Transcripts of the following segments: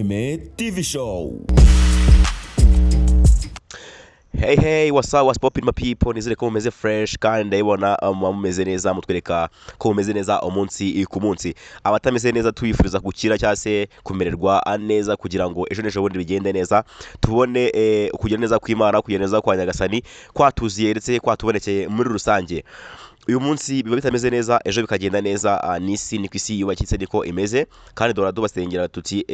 Aime TV Show. Hey, what's poppin' my people, nizere ko mumeze fresh kandi ndabibona mumeze neza mutwereka ko mumeze neza umunsi ku munsi. Abatameze neza tuyifuriza gukira cyangwa se kumererwa neza kugira ngo ejo n'ejo bundi bigende neza, tubone kugira neza kw'Imana, kugira neza kwa Nyagasani kwatuziye ndetse kwatubonekeye muri rusange. Uyu munsi biba bitameze neza, ejo bikagenda neza, n'isi ni kwisi yubakitse niko imeze, kandi dora dubasengera tuti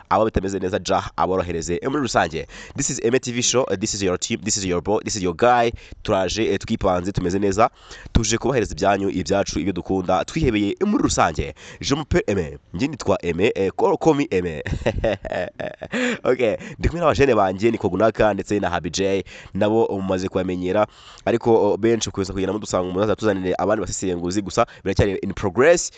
aba bitameze neza jah aborohereze muri rusange. This is Aime TV Show, this is your team, this is your bro, this is your guy. Turaje twipanze tumeze neza, tuje kubahereza ibyanyu ibyacu ibyo dukunda twihebeye muri rusange. Je m'appelle Aime, njye nitwa Aime, call me Aime. Okay, ndi kumwe n'abajene banje ni Kogunaka ndetse na Habi J, nabo mumaze kubamenyera, ariko benshi kuza kugenda mudusanga mu tuzanire abandi basisenguzi gusa biracyari in progress.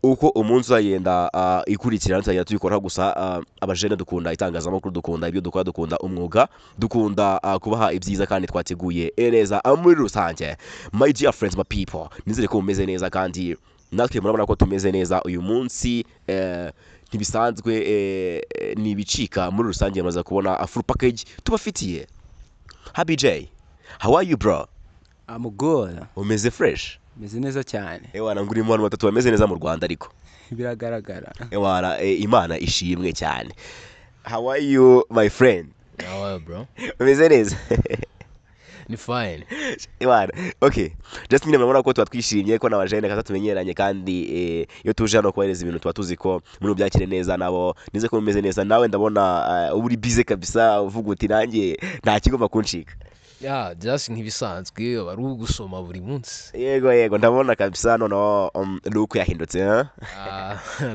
Uko umunsi uzagenda ikurikirana tuzagenda tubikora gusa. Abajene dukunda itangazamakuru, dukunda ibyo dukora, dukunda umwuga, dukunda kubaha ibyiza kandi twateguye neza muri rusange. My dear friends, my people, nizere ko mumeze neza kandi natwe murabona ko tumeze neza uyu munsi. Ntibisanzwe nibicika muri rusange, maze kubona full package tubafitiye. Habi J, how are you bro? I'm good. Umeze fresh? Meze neza cyane. Ewana nguri mu bantu batatu bameze neza mu Rwanda ariko. Biragaragara. Ewana Imana ishimwe cyane. How are you my friend? How are you, bro? Umeze neza? Ni fine. Ewana, okay. Just nyine murabona ko twishimye ko n'abajene kaza tumenyeranye, kandi iyo tuje hano kubahereza ibintu tuba tuzi ko muri byakire neza nabo. Nize ko mumeze neza, nawe ndabona uri busy kabisa, uvuga uti nanjye nta kigomba kunshika. Yeah, just nk'ibisanzwe bari ugusoma buri munsi. Yego ndabona kabisa noneho look yahindutse.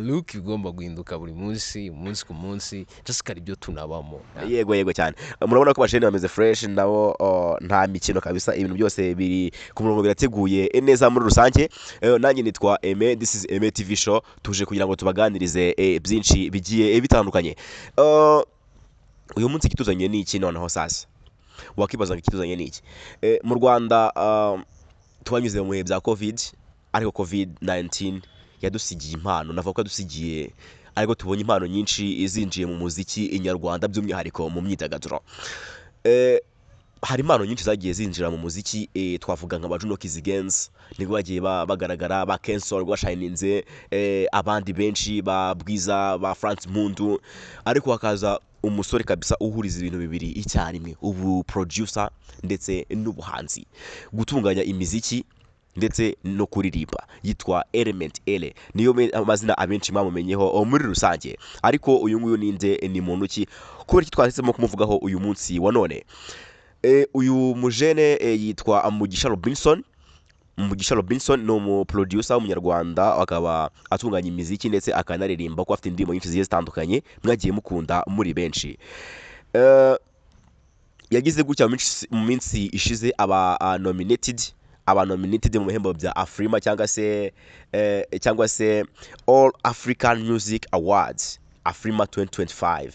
Look igomba guhinduka buri munsi, umunsi ku munsi, just kari byo tunabamo. Yego cyane. Murabona ko bashene bameze fresh, nabo nta mikino kabisa, ibintu byose biri ku murongo birateguye neza muri rusange. Nanjye nitwa Aime, this is Aime TV Show, tuje kugira ngo tubaganirize byinshi bigiye bitandukanye. Uyu munsi kituzanye ni iki noneho sasa? Wakibaza ikituzanye niki? Mu Rwanda twanyuze mu bihe bya covid, ariko covid-19 yadusigiye impano, navuga ko yadusigiye, ariko tubonye impano nyinshi izinjiye mu muziki inyarwanda, by'umwihariko mu myidagaduro. Hari impano nyinshi zagiye zinjira mu muziki, twavuga nka Juno Kizigenza nibwo bagiye bagaragara, ba Kensol bashininze, abandi benshi ba Bwiza, ba France Mundu, ariko hakaza umusore kabisa uhuriza ibintu bibiri icyarimwe, ubu producer ndetse n'ubuhanzi, gutunganya imiziki ndetse no kuririmba, yitwa Element Ele, niyo amazina abenshi mwamumenyeho muri rusange. Ariko uyu nguyu ninde, ni muntu ki, kubera iki twahisemo kumuvugaho uyu munsi wa none? Uyu mujene yitwa Mugisha Robinson. Mugisha Robinson ni umuproducer w'umunyarwanda, akaba atunganya imiziki ndetse akanaririmba, ko afite indirimbo nyinshi zigiye zitandukanye mwagiye mukunda muri benshi. Yagize gutya mu minsi ishize aba nominated mu bihembo bya Afrima cyangwa se All African Music Awards Afrima 2025,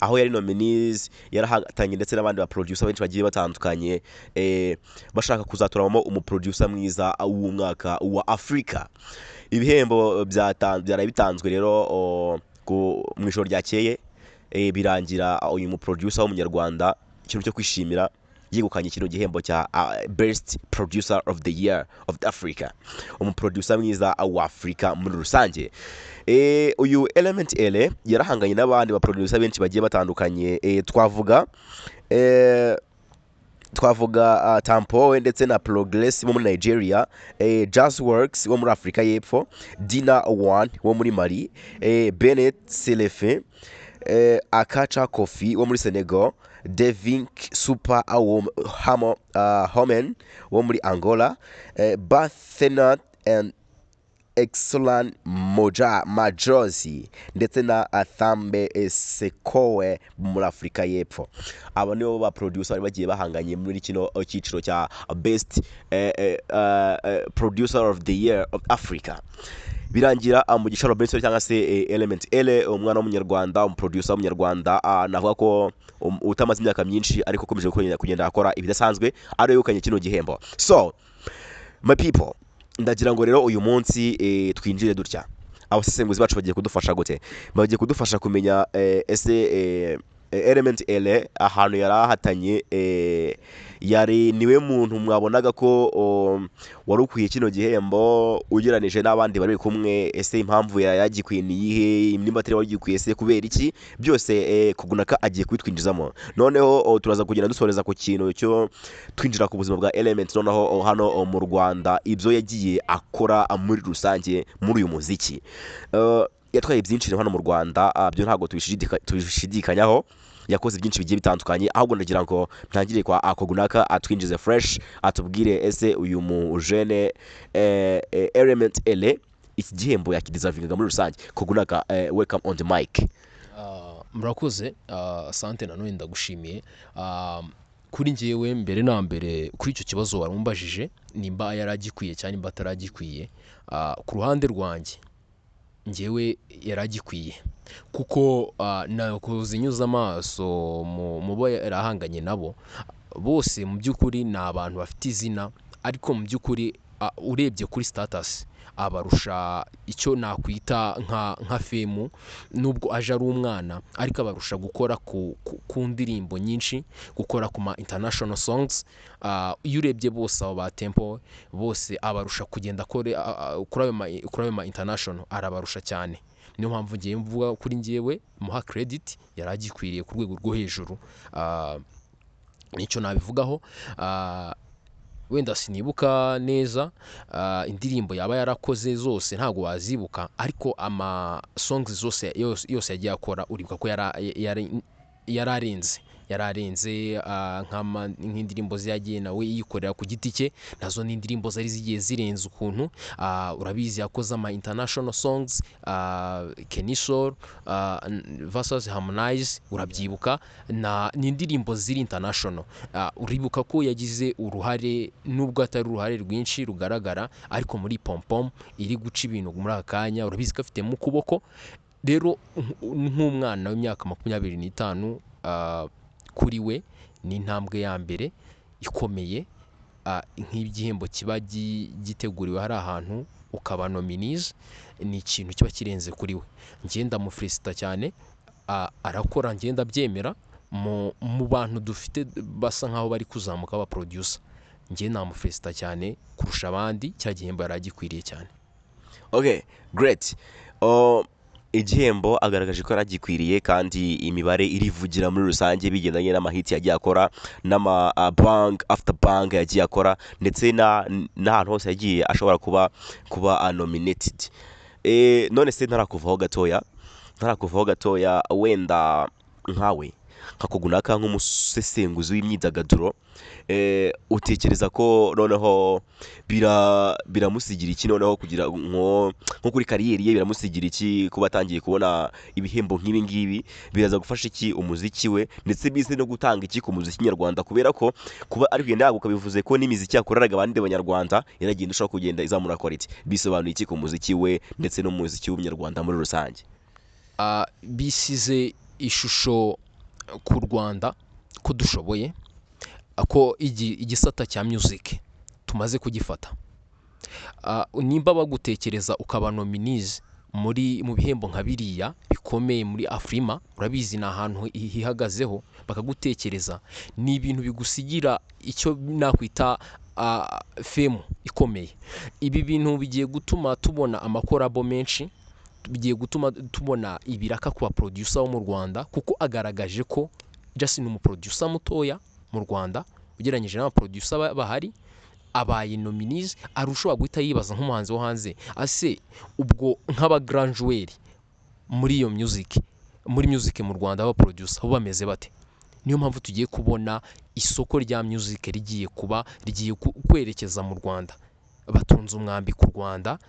aho yari nominees, yarahatanye ndetse n'abandi ba producer benshi bagiye batandukanye, bashaka kuzaturamo umuproducer mwiza w'umwaka wa Afrika. Ibihembo byari bitanzwe rero mu ijoro ryakeye, birangira uyu muproducer w'umunyarwanda ikintu cyo kwishimira yegukanye kino gihembo cya Best Producer of the Year of Africa, umuproducer mwiza wa Afrika muri rusange. Uyu Element Ele yarahanganye n'abandi ba producer benshi bagiye batandukanye, twavuga Tampo ndetse na Progress wo muri Nigeria, Just Works wo muri Afrika y'Epfo, Dina One wo muri Mali, Bennett Selefe, Akacha Kofi wo muri Senegal, Devink Super Homen wo muri Angola, Bathenat and Excellent Majosi ndetse na Athambe Sekowe muri Afrika y'Epfo. Aba nibo ba producer bari bagiye bahanganye muri kino cyiciro cya Best Producer of the Year of Africa. Birangira Mugisha Robinson cyangwa se Element Ele, umwana w'umunyarwanda, umuproducer w'umunyarwanda, navuga ko utamaze imyaka myinshi ariko ukomeje kugenda akora ibidasanzwe, ari yukanye kino gihembo. So my people, ndagira ngo rero uyu munsi twinjire dutya. abasesenguzi bacu bagiye kudufasha gute? Bagiye kudufasha kumenya ese Element Ele ahantu yari ahatanye yari niwe muntu mwabonaga ko wari ukwiye kino gihembo ugeranije n'abandi bari kumwe, ese impamvu yagikwiye ni iyihe, nimba atari wagikwiye se kubera iki, byose Kogunaka agiye kubitwinjizamo. Noneho turaza kugenda dusoreza ku kintu cyo twinjira ku buzima bwa Element, noneho hano mu Rwanda ibyo yagiye akora muri rusange muri uyu muziki. Yatwaye byinshi hano mu Rwanda, byo ntabwo tubishidikanyaho, yakoze byinshi bigiye bitandukanye, ahubwo ndagira ngo ntangire kwa Kogunaka atwinjize fresh, atubwire ese uyu mu jeune Element Ele iki gihembo yakideservinga muri rusange. Kogunaka, welcome on the mic. Murakoze, asante nanone ndagushimiye. Kuri njyewe mbere na mbere kuri icyo kibazo warumbajije nimba yaragikwiye cyane nimba ataragikwiye, ku ruhande rwanjye njyewe yaragikwiye, kuko nakoze inyuza amaso mu bo yarahanganye nabo bose, mu by'ukuri ni abantu bafite izina, ariko mu by'ukuri urebye kuri status abarusha icyo nakwita nka femu, nubwo aje ari umwana ariko abarusha gukora ku ndirimbo nyinshi, gukora ku ma international songs. Iyo urebye bose abo ba Tempo bose abarusha kugenda kuri ayo ma international, arabarusha cyane. Niyo mpamvu ngiye mvuga kuri njyewe muha credit, yaragikwiriye ku rwego rwo hejuru. Nicyo nabivugaho. Wenda sinibuka neza indirimbo yaba yarakoze zose ntago wazibuka, ariko ama songs zose yose yagiye akora uribuka ko yararenze nk'indirimbo zagiye nawe yikorera ku giti cye, nazo ni indirimbo zari zigiye zirenze ukuntu. Urabizi yakoze ama international songs, Kenisol versus Harmonize, urabyibuka, ni indirimbo ziri international. Uribuka ko yagize uruhare, nubwo atari uruhare rwinshi rugaragara, ariko muri Pompom iri guca ibintu muri akanya, urabizi ko afite mu kuboko. Rero nk'umwana w'imyaka 25, kuri we ni intambwe ya mbere ikomeye, nk'igihembo kiba giteguriwe hari ahantu ukaba nominees, ni ikintu kiba kirenze kuri we. Ngenda mu felicita cyane, arakora, ngenda byemera mu bantu dufite basa nkaho bari kuzamuka aba producer, ngenda mu felicita cyane kurusha abandi, cya gihembo yaragikwiriye cyane. Okay, great. Igihembo agaragaje ko yaragikwiriye, kandi imibare irivugira muri rusange bigendanye n'amahiti yagiye akora, n'ama bang after bang yagiye akora, ndetse n'ahantu hose yagiye ashobora kuba nominated. None se ntarakuvaho gatoya, wenda nkawe nka Kogunaka nk'umusesenguzi w'imyidagaduro, utekereza ko noneho biramusigira iki, noneho kugira nko kuri kariyeri ye biramusigira iki kuba atangiye kubona ibihembo nk'ibi ngibi? Biraza gufasha iki umuziki we, ndetse bize no gutanga iki ku muziki nyarwanda, kubera ko kuba ari kugenda yaguka bivuze ko n'imiziki yakoreraga abandi b'abanyarwanda yaragenda ishobora kugenda izamura quality. Bisobanuye iki ku muziki we ndetse no mu muziki w'umunyarwanda muri rusange? Bisize ishusho ku Rwanda ko dushoboye, ko igisata cya music tumaze kugifata. Nimba bagutekereza ukaba nominees mu bihembo nka biriya bikomeye muri Afrima, urabizi ni ahantu hihagazeho, bakagutekereza, ni ibintu bigusigira icyo nakwita femu ikomeye. Ibi bintu bigiye gutuma tubona amakorabo menshi, bigiye gutuma tubona ibiraka ku ba producer bo mu Rwanda, kuko agaragaje ko Justin ni umuproducer mutoya mu Rwanda ugereranyije n'aba producer bahari. Abaye nominees, arushaho guhita yibaza nk'umuhanzi wo hanze, ase ubwo nk'aba grand joueur muri iyo music mu Rwanda, aba producer bo bameze bate? Niyo mpamvu tugiye kubona isoko rya music rigiye kwerekeza mu Rwanda, batunze umwambi ku Rwanda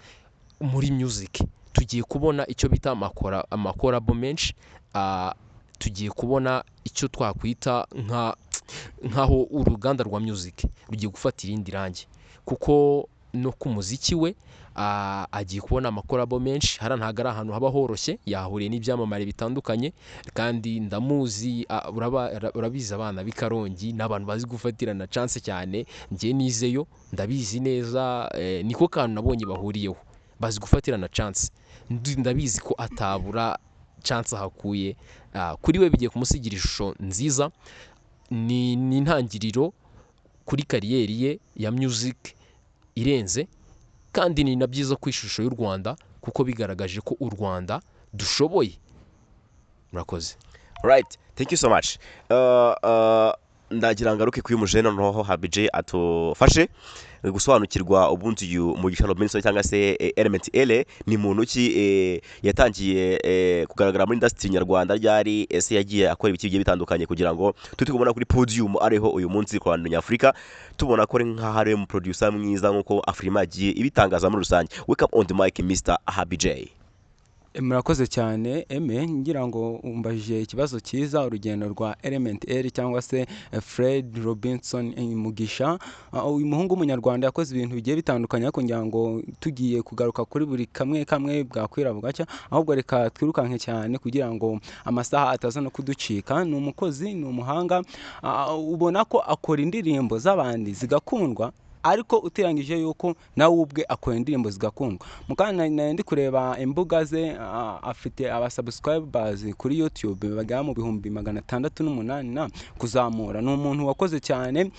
muri music. Tugiye kubona icyo bita amakorabo menshi, tugiye kubona icyo twakwita nkaho uruganda rwa music rugiye gufata irindi rangi, kuko no ku muziki we agiye kubona amakorabo menshi. Ntago ari ahantu haba horoshye, yahuriye n'ibyamamare bitandukanye, kandi ndamuzi, urabizi abana b'i Karongi n'abantu bazi gufatirana chance cyane, njye nizeyo ndabizi neza, niko kantu nabonye bahuriyeho. bazi gufatira na chance. Ndabizi ko atabura chance hakuye. Kuri we bigiye kumusigira ishusho nziza, ni intangiriro kuri kariyeri ye ya music irenze, kandi ni na byiza ku ishusho y'u Rwanda kuko bigaragaje ko u Rwanda dushoboye. Murakoze. Right, thank you so much. Ndagira ngaruke kuri mujene noho Habije atufashe gusobanukirwa ubundi uyu Mugisha Robinson cyangwa se Element L ni muntu ki yatangiye kugaragara muri industry nyarwanda ryari ese yagiye akora ibiki bigiye bitandukanye kugira ngo tuti kubona kuri podium ariho uyu munsi ku Rwanda nyafrika tubona ko nka hari mu producer mwiza nkuko Afrima yagiye ibitangaza muri rusange. Welcome on the mic Mr. Habije. Murakoze cyane ngira ngo umbajije ikibazo cyiza urugendo rwa Element L cyangwa se Fred Robinson Mugisha. Uyu muhungu w'umunyarwanda yakoze ibintu bigiye bitandukanye kugira ngo tugiye kugaruka kuri buri kamwe bwakwira bugacya, ahubwo reka twirukanke cyane kugira ngo amasaha ataza no kuducika. Ni umukozi, ni umuhanga, ubona ko akora indirimbo z'abandi zigakundwa, ariko utirangije yuko nawe ubwe akora indirimbo zigakundwa. Mukana ndi kureba imbuga ze, afite abasubscribers kuri YouTube bagera mu 608 na kuzamura. Ni umuntu wakoze cyane.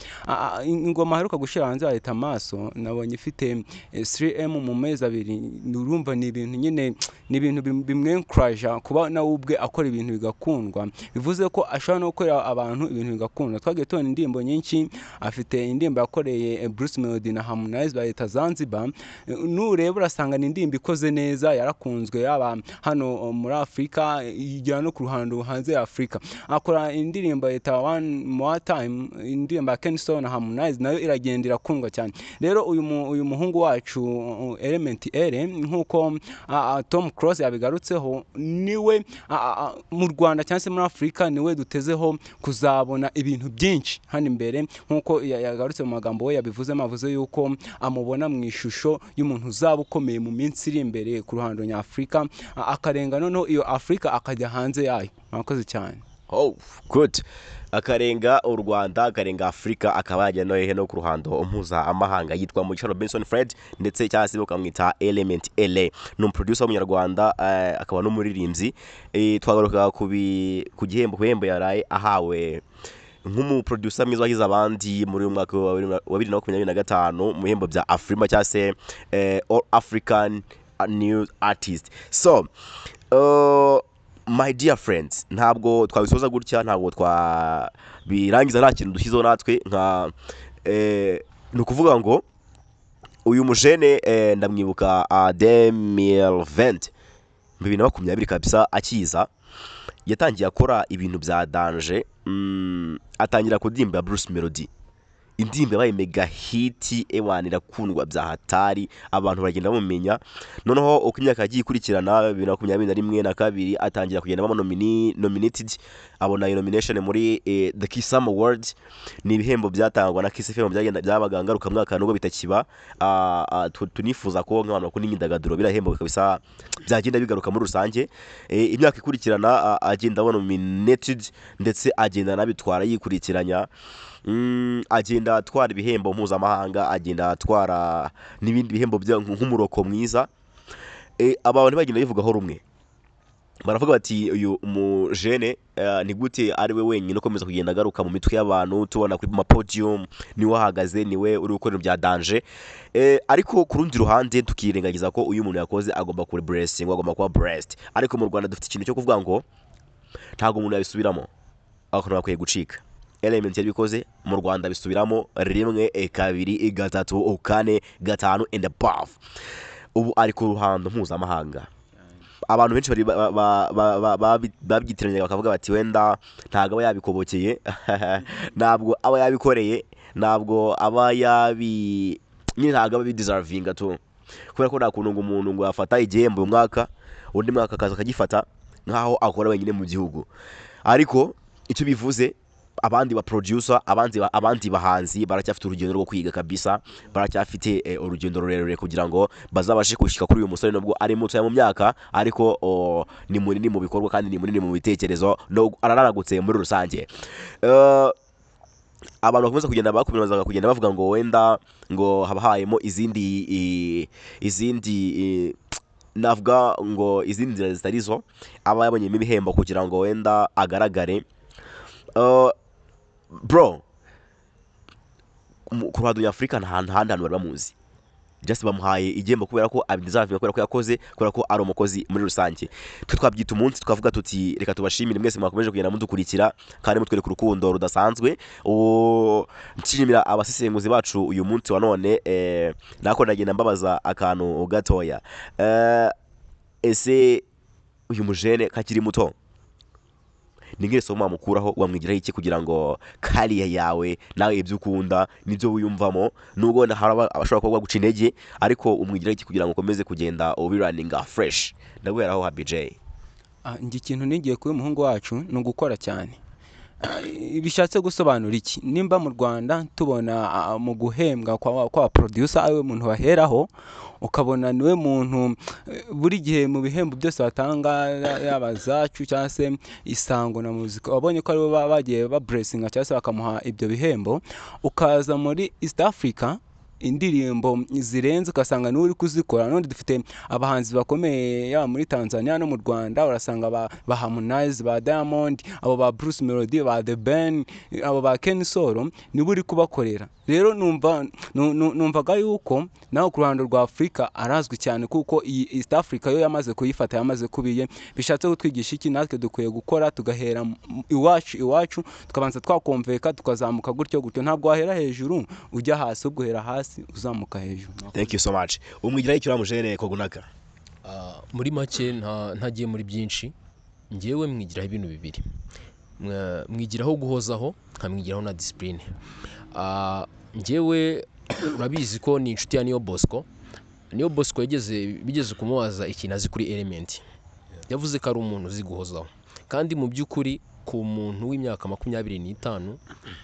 Ingoma haruka gushira hanze ahita amaso, nabonye ifite 3M mu mezi abiri. Nurumva ni ibintu nyine, ni ibintu bimwe encourage kuba nawe ubwe akora ibintu bigakundwa, bivuze ko ashobora no gukora abantu ibintu bigakundwa. Twagiye tubona indirimbo nyinshi, afite indirimbo yakoreye Bruce Melody na Harmonize bayita Zanzibar. Nureba urasanga ni indirimbo ikoze neza, yarakunzwe yaba hano muri Afrika ijya no ku ruhando hanze ya Afrika. Akora indirimbo yita One More Time, indirimbo ya Kenson na Harmonize nayo iragendera kundwa cyane. Rero uyu muhungu wacu Element L nkuko Tom Cross yabigarutseho, niwe mu Rwanda cyangwa se muri Afrika niwe dutezeho kuzabona ibintu byinshi hano imbere, nkuko yagarutse mu magambo we yabivuze, mavuze yuko amubona mu ishusho y'umuntu uzaba ukomeye mu minsi iri imbere ku ruhando nyafrika, akarenga noneho iyo Afrika akajya hanze yayo. Murakoze cyane. Oh, good. Akarenga u Rwanda, akarenga Afrika, akaba yajya no ku ruhando mpuza amahanga. Yitwa Mugisha Robinson Fred, ndetse cyase bakamwita Element L. Ni producer w'umunyarwanda, akaba n'umuririmbyi. Twagaruka ku gihembo yaraye ahawe nk'umu producer mwiza wahize abandi muri umwaka wa 2025 mu bihembo bya Afrima cyase All African New Artist. So my dear friends, ntabwo twabisoza gutya, ntabwo twabirangiza nta kintu dushyizeho natwe nka ni ukuvuga ngo uyu mujene ndamwibuka 2020 kabisa akiza yatangiye akora ibintu bya danger. Atangira kudimba Bruce Melody, indimbe yabaye mega hit, ewana irakundwa bya hatari, abantu bagenda bamumenya. Noneho uko imyaka yagiye ikurikirana 2021 na 2 atangira kugenda baba nominated, abona nomination muri The Kiss Awards. Ni ibihembo byatangwa na Kiss FM byabaga ngaruka mwaka nubwo bitakiba. Tunifuza ko nk'abantu bakunda imyidagaduro birahembo kabisa byagenda bigaruka muri rusange. Imyaka ikurikirana agenda abona nominated, ndetse agenda nabitwara yikurikiranya. Agenda atwara ibihembo mpuzamahanga, agenda atwara n'ibindi bihembo nk'umuroko mwiza. Abantu bagenda bivugaho rumwe, baravuga bati uyu mujene ni gute ari we wenyine ukomeza kugenda agaruka mu mitwe y'abantu, tubona kuri podium niwe ahagaze, niwe uri gukora ibya danger. Ariko ku rundi ruhande tukirengagiza ko uyu muntu yakoze agomba kuba blessing, agomba kuba blessed. Ariko mu Rwanda dufite ikintu cyo kuvuga ngo ntago umuntu yabisubiramo, aho bakwiye gucika. Element yabikoze mu Rwanda bisubiramo 1 2 3 4 5 and above. Ubu ari ku ruhando mpuzamahanga. Abantu benshi babyitiranya bakavuga bati wenda ntago aba yabikobokeye ntabwo aba yabikoreye, ntabwo aba ntago aba bideserving to, kubera ko nakuntu ngo umuntu ngo afata igihembo umwaka undi mwaka akaza akagifata nkaho akora wenyine mu gihugu. Ariko icyo bivuze, abandi ba producer, abandi bahanzi baracyafite urugendo rwo kwiga kabisa, baracyafite urugendo rurerure kugira ngo bazabashe kushika kuri uyu musore, nubwo ari muto mu myaka, ariko ni munini mu bikorwa kandi ni munini mu bitekerezo, no araragutse muri rusange. abantu bakomeza kugenda bakomeza kugenda bavuga ngo wenda ngo haba hayemo izindi navuga ngo izindi nzira zitari zo aba yabonyemo ibihembo kugira ngo wenda agaragare. Bro, ku ruhando nyafurika nta handi hantu bari bamuzi, just bamuhaye igihembo kubera ko abideserve, kubera ko yakoze, kubera ko ari umukozi muri rusange. Twe twabyita umunsi twavuga tuti reka tubashimire mwese mwakomeje kugenda mudukurikira kandi mutwereka urukundo rudasanzwe. Nshimira abasesenguzi bacu uyu munsi wa none, nako ndagenda mbabaza akantu gatoya. Ese uyu mujene kakiri muto ni ngire somo wamukuraho, wamwigiraho iki kugira ngo kariya yawe nawe ibyo ukunda nibyo wiyumvamo, nubwo abashobora kuba guca intege, ariko umwigiraho iki kugira ngo ukomeze kugenda ubiraninga fresh? Ndaguheraho Happy J. Njye ikintu nigiye kuri umuhungu wacu ni ugukora cyane. Bishatse gusobanura iki? Nimba mu Rwanda tubona mu guhembwa kwa producer ariwe muntu baheraho, ukabona niwe muntu buri gihe mu bihembo byose batanga, yaba zacu cyangwa se Isango na muzika, wabonye ko aribo bagiye ba blessinga cyangwa se bakamuha ibyo bihembo, ukaza muri East Africa indirimbo zirenze ugasanga niwe uri kuzikora. None dufite abahanzi bakomeye yaba muri Tanzania no mu Rwanda, urasanga ba Harmonize, ba Diamond, abo ba Bruce Melody, ba The Ben, abo ba Ken Solo, niwe uri kubakorera. Rero numvaga yuko naho ku ruhando rwa Afrika arazwi cyane, kuko iyi East Africa yo yamaze kuyifata, yamaze kubiye. Bishatse gutwigisha iki? Natwe dukwiye gukora tugahera iwacu tukabanza twakomveka tukazamuka gutyo. Ntabwo wahera hejuru ujya hasi, ubwo hera hasi uzamuka hejuru. Thank you so much. Umwigiraho icyo uramujene Kogunaka? Muri make ntagiye muri byinshi, ngewe mwigiraho ibintu bibiri. Mwigiraho guhozaho, nkamwigiraho na discipline. Ngewe urabizi ko ni inshuti ya Niyo Bosco bigeze kumubaza ikintu azi kuri Element, yavuze ko ari umuntu uzi guhozaho, kandi mu by'ukuri ku muntu w'imyaka 25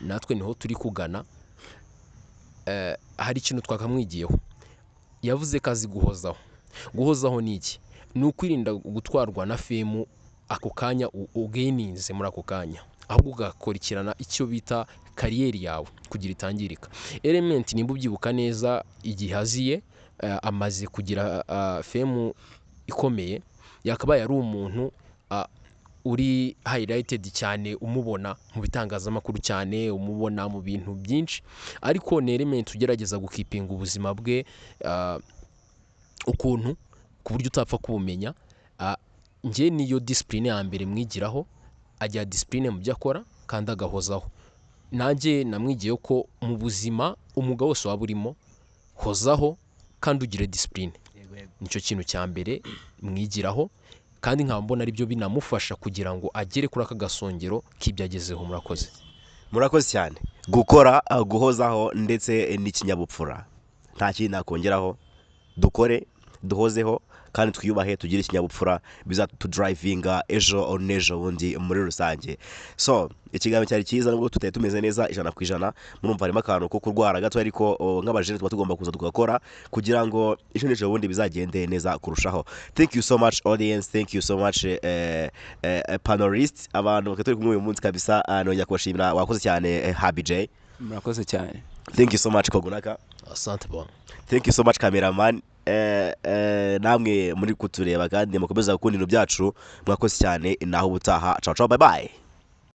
natwe niho turi kugana. Hari ikintu twakamwigiyeho, yavuze ko azi guhozaho ni iki? Ni ukwirinda gutwarwa na femu ako kanya ugaininze muri ako kanya, ahubwo ugakurikirana icyo bita kariyeri yawe kugira itangirika. Element nimba ubyibuka neza, igihe aziye amaze kugira femu ikomeye, yakabaye ari umuntu uri highlighted cyane, umubona mu bitangazamakuru cyane, umubona mu bintu byinshi, ariko ni Element ugerageza gukipinga ubuzima bwe ukuntu ku buryo utapfa kubumenya. Nge niyo discipline ya mbere mwigiraho, ajya discipline mu byo akora kandi agahozaho. Nanjye namwigiyeho ko mu buzima umwuga wose waba urimo, hozaho kandi ugire discipline. Nicyo kintu cya mbere mwigiraho, kandi nkaba mbona ari byo binamufasha kugira ngo agere kuri aka gasongero k'ibyo agezeho. Murakoze cyane. Gukora, guhozaho ndetse n'ikinyabupfura, nta kintu nakongeraho. Dukore, duhozeho kandi twiyubahe, tugire ikinyabupfura bizatudrivinga ejo n'ejo bundi muri rusange. So ikiganiro cyari cyiza, nubwo tutari tumeze neza 100%, murumva harimo akantu ko kurwara gato, ariko nk'abajene tuba tugomba kuza tugakora kugira ngo ejo n'ejo bundi bizagende neza kurushaho. Thank you so much audience, thank you so much panelists, abantu bakaturi kumwe uyu munsi kabisa. Nongera kubashimira, wakoze cyane Happy J. Murakoze cyane. Thank you so much Kogunaka. Asante bwana. Thank you so much cameraman. Namwe muri kutureba kandi mukomeza gukunda ibintu byacu, mwakoze cyane. Naho ubutaha, ciao ciao, bye bye.